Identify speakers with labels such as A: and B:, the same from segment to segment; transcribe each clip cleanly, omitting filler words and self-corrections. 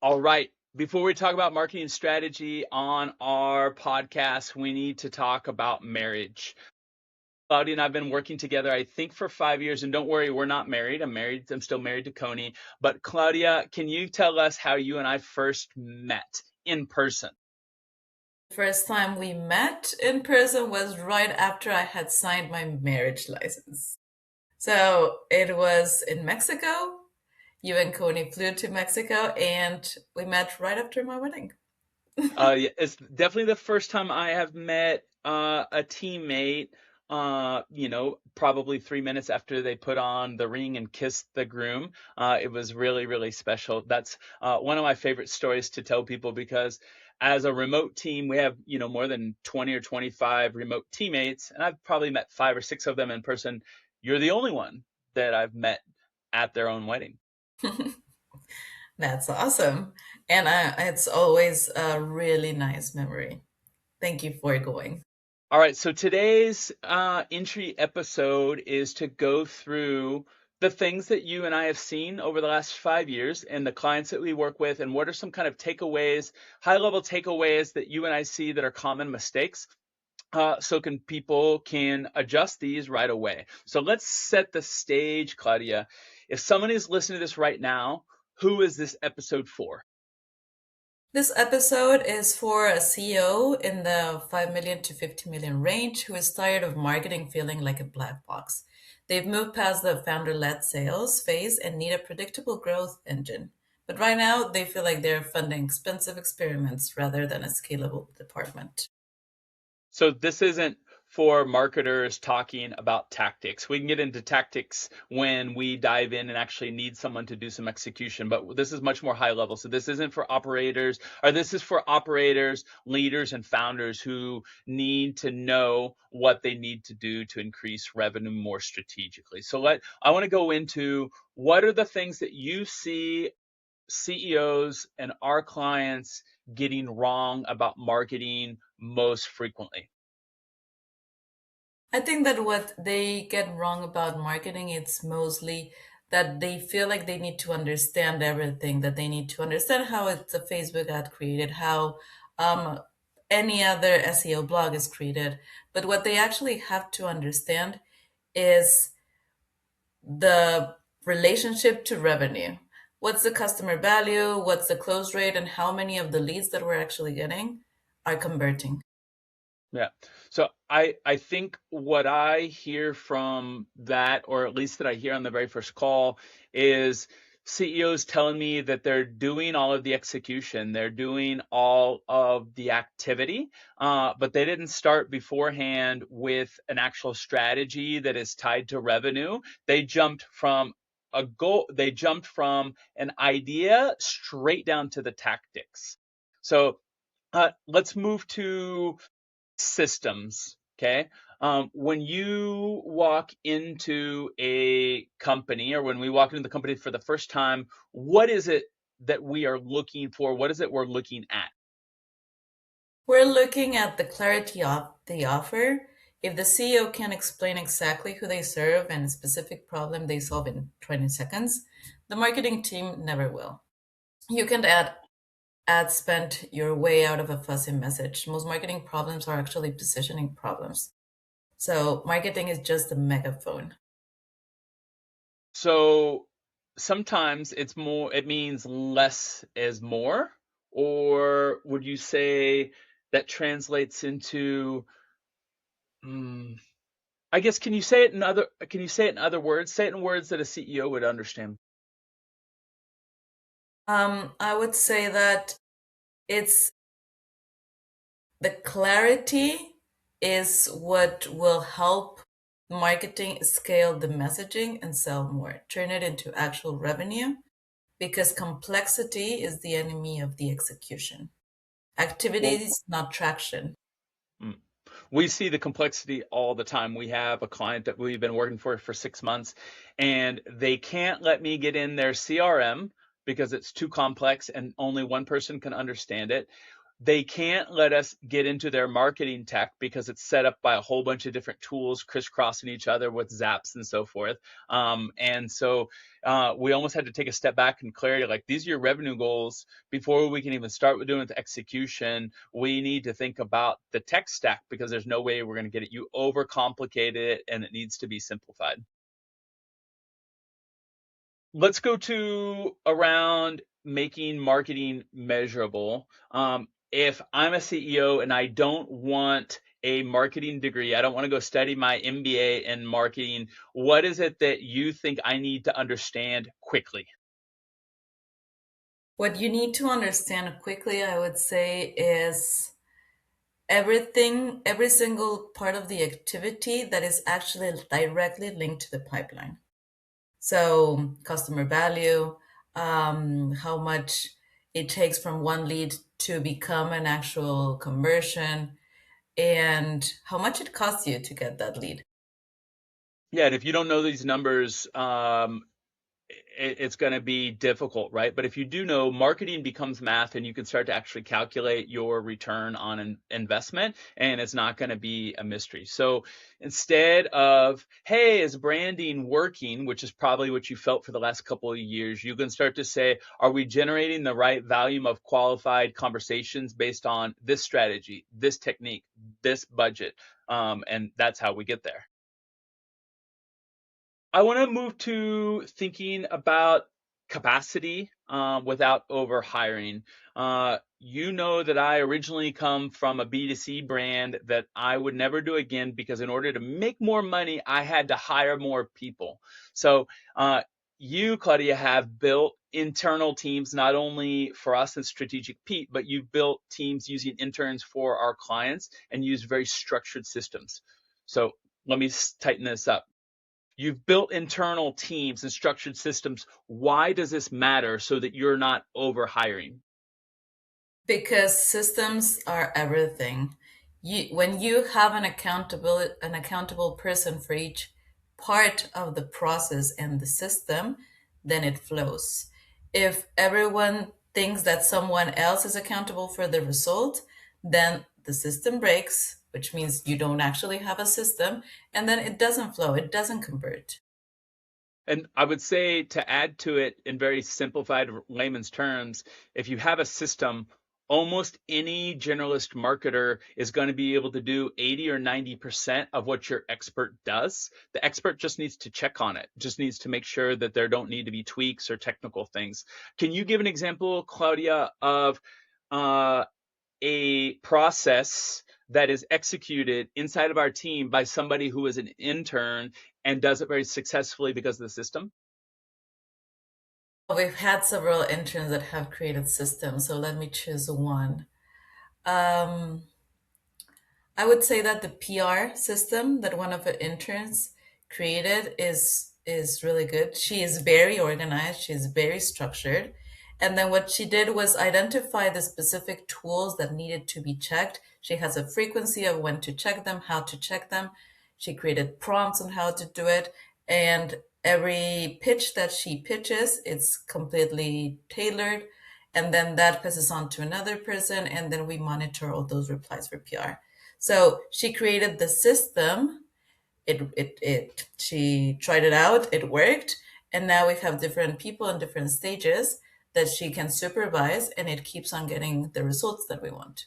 A: All right. Before we talk about marketing strategy on our podcast, we need to talk about marriage. Claudia and I have been working together, I think, for 5 years. And don't worry, we're not married. I'm married. I'm still married to Coney. But Claudia, can you tell us how you and I first met in person?
B: First time we met in person was right after I had signed my marriage license. So it was in Mexico. You and Coney flew to Mexico and we met right after my wedding.
A: Yeah, it's definitely the first time I have met a teammate. Probably 3 minutes after they put on the ring and kissed the groom. It was really, really special. That's one of my favorite stories to tell people because as a remote team, we have, more than 20 or 25 remote teammates, and I've probably met 5 or 6 of them in person. You're the only one that I've met at their own wedding.
B: That's awesome. And it's always a really nice memory. Thank you for going.
A: All right, so today's entry episode is to go through the things that you and I have seen over the last 5 years and the clients that we work with, and what are some kind of takeaways, high-level takeaways that you and I see that are common mistakes, so people can adjust these right away. So let's set the stage, Claudia. If someone is listening to this right now, who is this episode for?
B: This episode is for a CEO in the 5 million to 50 million range who is tired of marketing feeling like a black box. They've moved past the founder led sales phase and need a predictable growth engine. But right now, they feel like they're funding expensive experiments rather than a scalable department.
A: So this isn't for marketers talking about tactics. We can get into tactics when we dive in and actually need someone to do some execution, but this is much more high level. So this isn't for operators, or this is for operators, leaders, and founders who need to know what they need to do to increase revenue more strategically. So I want to go into what are the things that you see CEOs and our clients getting wrong about marketing most frequently.
B: I think that what they get wrong about marketing, it's mostly that they feel like they need to understand everything, that they need to understand how it's a Facebook ad created, how um, any other SEO blog is created. But what they actually have to understand is the relationship to revenue. What's the customer value? What's the close rate? And how many of the leads that we're actually getting are converting?
A: Yeah. So I think what I hear from that, or at least that I hear on the very first call, is CEOs telling me that they're doing all of the execution, they're doing all of the activity, but they didn't start beforehand with an actual strategy that is tied to revenue. They jumped from a goal, they jumped from an idea straight down to the tactics. So let's move to systems. Okay. When you walk into a company, or when we walk into the company for the first time, what is it that we are looking for? What is it we're looking at?
B: We're looking at the clarity of the offer. If the CEO can explain exactly who they serve and a specific problem they solve in 20 seconds, the marketing team never will. You can add ad spend your way out of a fuzzy message. Most marketing problems are actually positioning problems. So marketing is just a megaphone.
A: So sometimes it means less is more, or would you say that translates into, hmm, I guess, can you say it in other words? Say it in words that a CEO would understand.
B: I would say that it's the clarity is what will help marketing scale the messaging and sell more, turn it into actual revenue, because complexity is the enemy of the execution. Activity
A: Well,
B: is not traction.
A: mm. We see the complexity all the time. We have a client that we've been working for 6 months, and they can't let me get in their CRM because it's too complex and only one person can understand it. They can't let us get into their marketing tech because it's set up by a whole bunch of different tools crisscrossing each other with zaps and so forth. And so we almost had to take a step back and clarity, like, these are your revenue goals. Before we can even start with doing the execution, we need to think about the tech stack, because there's no way we're going to get it. You overcomplicate it, and it needs to be simplified. Let's go to around making marketing measurable. If I'm a CEO and I don't want a marketing degree, I don't want to go study my MBA in marketing, what is it that you think I need to understand quickly?
B: What you need to understand quickly, I would say, is everything, every single part of the activity that is actually directly linked to the pipeline. So, customer value, how much it takes from one lead to become an actual conversion, and how much it costs you to get that lead.
A: Yeah, and if you don't know these numbers, it's going to be difficult, right? But if you do know, marketing becomes math, and you can start to actually calculate your return on an investment, and it's not going to be a mystery. So instead of, hey, is branding working, which is probably what you felt for the last couple of years, you can start to say, are we generating the right volume of qualified conversations based on this strategy, this technique, this budget? And that's how we get there. I want to move to thinking about capacity without over hiring. You know that I originally come from a B2C brand that I would never do again, because in order to make more money, I had to hire more people. So you, Claudia, have built internal teams not only for us in Strategic Pete, but you've built teams using interns for our clients and use very structured systems. So let me tighten this up. You've built internal teams and structured systems. Why does this matter so that you're not over hiring?
B: Because systems are everything. When you have an accountable person for each part of the process and the system, then it flows. If everyone thinks that someone else is accountable for the result, then the system breaks, which means you don't actually have a system, and then it doesn't flow, it doesn't convert.
A: And I would say, to add to it in very simplified layman's terms, if you have a system, almost any generalist marketer is going to be able to do 80 or 90% of what your expert does. The expert just needs to check on it, just needs to make sure that there don't need to be tweaks or technical things. Can you give an example, Claudia, of uh, a process that is executed inside of our team by somebody who is an intern and does it very successfully because of the system?
B: We've had several interns that have created systems, so let me choose one. Um, I would say that the PR system that one of the interns created is really good. She is very organized, she is very structured. And then what she did was identify the specific tools that needed to be checked. She has a frequency of when to check them, how to check them. She created prompts on how to do it. And every pitch that she pitches, it's completely tailored. And then that passes on to another person. And then we monitor all those replies for PR. So she created the system. She tried it out. It worked. And now we have different people in different stages that she can supervise, and it keeps on getting the results that we want.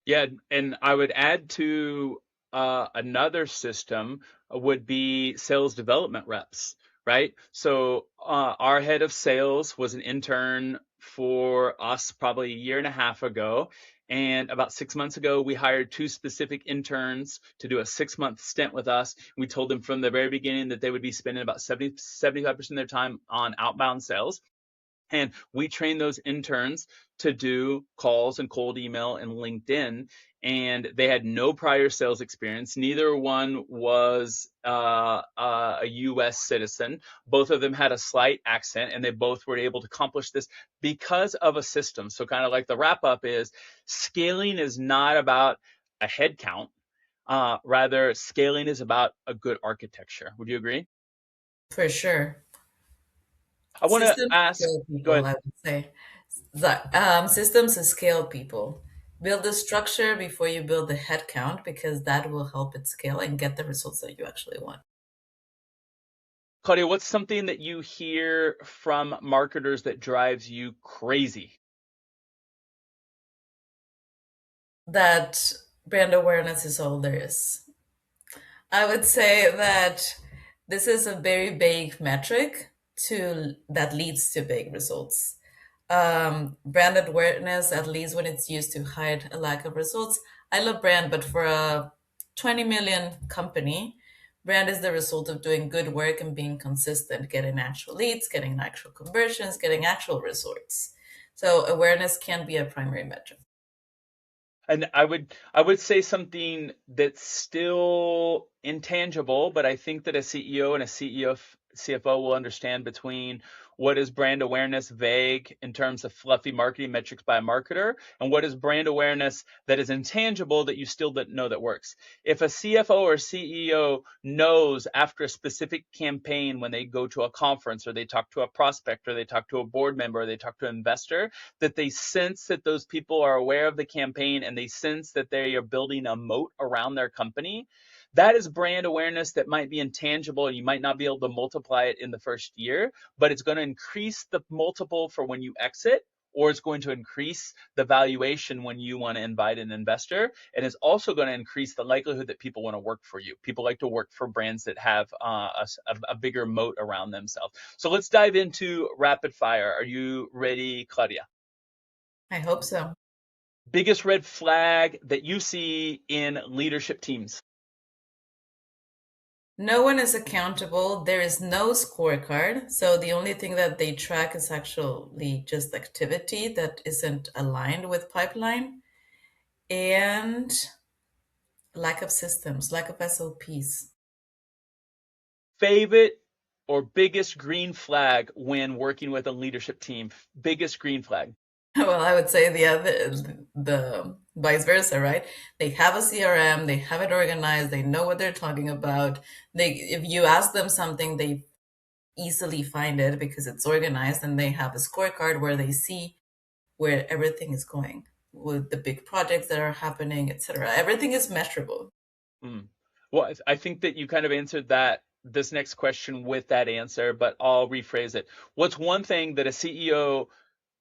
A: Yeah, and I would add to another system would be sales development reps, right? So our head of sales was an intern for us probably a year and a half ago. And about 6 months ago, we hired two specific interns to do a 6 month stint with us. We told them from the very beginning that they would be spending about 75% of their time on outbound sales. And we train those interns to do calls and cold email and LinkedIn. And they had no prior sales experience. Neither one was a US citizen. Both of them had a slight accent, and they both were able to accomplish this because of a system. So, kind of like the wrap up is, scaling is not about a head count. Rather, scaling is about a good architecture. Would you agree?
B: For sure.
A: I want to
B: Systems
A: ask,
B: scale
A: go
B: people,
A: ahead.
B: I would say. Systems scale people. Build the structure before you build the headcount because that will help it scale and get the results that you actually want.
A: Claudia, what's something that you hear from marketers that drives you crazy?
B: That brand awareness is all there is. I would say that this is a very big metric to that leads to big results. Brand awareness, at least when it's used to hide a lack of results. I love brand, but for a 20 million company, brand is the result of doing good work and being consistent, getting actual leads, getting actual conversions, getting actual results. So awareness can be a primary metric.
A: And I would say something that's still intangible, but I think that a CEO and a CFO will understand between what is brand awareness vague in terms of fluffy marketing metrics by a marketer, and what is brand awareness that is intangible that you still didn't know that works. If a CFO or CEO knows after a specific campaign when they go to a conference or they talk to a prospect or they talk to a board member or they talk to an investor, that they sense that those people are aware of the campaign and they sense that they are building a moat around their company, that is brand awareness that might be intangible and you might not be able to multiply it in the first year, but it's going to increase the multiple for when you exit, or it's going to increase the valuation when you want to invite an investor. And it's also going to increase the likelihood that people want to work for you. People like to work for brands that have a bigger moat around themselves. So let's dive into rapid fire. Are you ready, Claudia?
B: I hope so.
A: Biggest red flag that you see in leadership teams?
B: No one is accountable. There is no scorecard. So the only thing that they track is actually just activity that isn't aligned with pipeline and lack of systems, lack of SOPs.
A: Favorite or biggest green flag when working with a leadership team? Biggest green flag.
B: Well, I would say the vice versa, right? They have a CRM, they have it organized, they know what they're talking about. They, if you ask them something, they easily find it because it's organized, and they have a scorecard where they see where everything is going with the big projects that are happening, etc. Everything is measurable.
A: Mm. Well, I think that you kind of answered that this next question with that answer, but I'll rephrase it. What's one thing that a CEO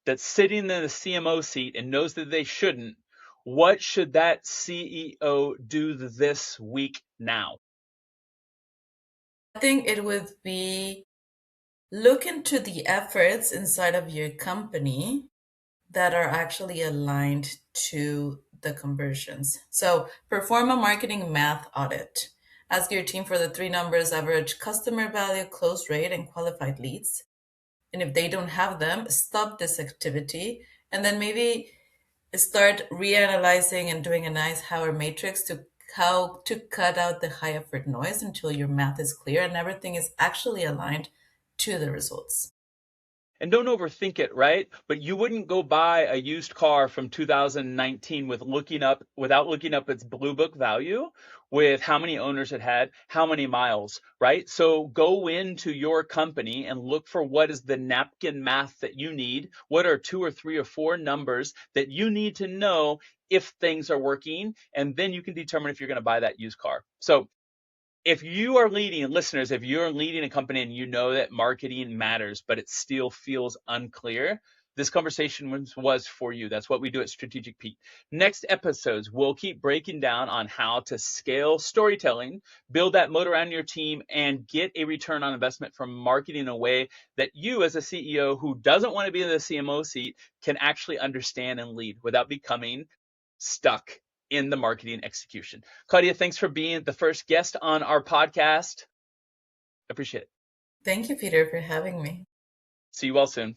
A: that's sitting in the CMO seat and knows that they shouldn't, what should that CEO do this week now?
B: I think it would be look into the efforts inside of your company that are actually aligned to the conversions. So perform a marketing math audit. Ask your team for the three numbers: average customer value, close rate, and qualified leads. And if they don't have them, stop this activity and then maybe start reanalyzing and doing a nice Howard matrix to how to cut out the high effort noise until your math is clear and everything is actually aligned to the results.
A: And don't overthink it, right? But you wouldn't go buy a used car from 2019 without looking up its blue book value, with how many owners it had, how many miles, right? So go into your company and look for what is the napkin math that you need. What are two or three or four numbers that you need to know if things are working, and then you can determine if you're going to buy that used car. So if you are leading, listeners, if you're leading a company and you know that marketing matters, but it still feels unclear, this conversation was for you. That's what we do at Strategic Peak. Next episodes, we'll keep breaking down on how to scale storytelling, build that moat around your team, and get a return on investment from marketing in a way that you, as a CEO who doesn't want to be in the CMO seat, can actually understand and lead without becoming stuck in the marketing execution. Claudia, thanks for being the first guest on our podcast. Appreciate it.
B: Thank you, Peter, for having me.
A: See you all soon.